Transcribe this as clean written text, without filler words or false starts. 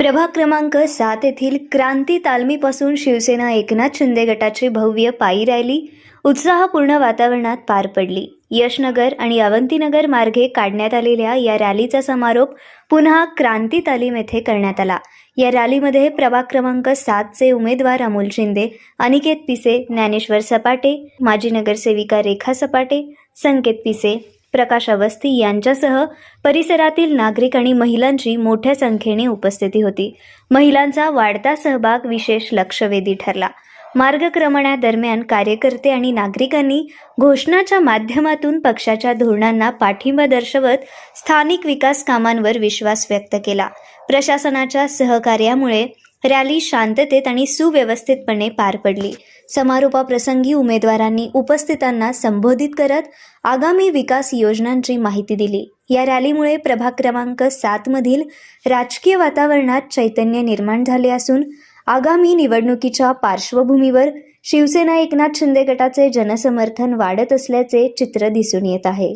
प्रभाग क्रमांक 7 येथील क्रांती तालमीपासून शिवसेना एकनाथ शिंदे गटाची भव्य पायी रॅली उत्साहपूर्ण वातावरणात पार पडली। यशनगर आणि अवंतीनगर मार्गे काढण्यात आलेल्या या रॅलीचा समारोप पुन्हा क्रांती तालीम येथे करण्यात आला। या रॅलीमध्ये प्रभाग क्रमांक 7 चे उमेदवार अमोल शिंदे, अनिकेत पिसे, ज्ञानेश्वर सपाटे, माजी नगरसेविका रेखा सपाटे, संकेत पिसे, प्रकाश अवस्थी यांच्यासह परिसरातील नागरिक आणि महिलांची मोठ्या संख्येने उपस्थिती होती। महिलांचा वाढता सहभाग विशेष लक्षवेधी ठरला। मार्गक्रमणादरम्यान कार्यकर्ते आणि नागरिकांनी घोषणाच्या माध्यमातून पक्षाच्या धोरणांना पाठिंबा दर्शवत स्थानिक विकास कामांवर विश्वास व्यक्त केला। प्रशासनाच्या सहकार्यामुळे रॅली शांततेत आणि सुव्यवस्थितपणे पार पडली। समारोपाप्रसंगी उमेदवारांनी उपस्थितांना संबोधित करत आगामी विकास योजनांची माहिती दिली। या रॅलीमुळे प्रभाग क्रमांक 7 मधील राजकीय वातावरणात चैतन्य निर्माण झाले असून आगामी निवडणुकीच्या पार्श्वभूमीवर शिवसेना एकनाथ शिंदे गटाचे जनसमर्थन वाढत असल्याचे चित्र दिसून येत आहे।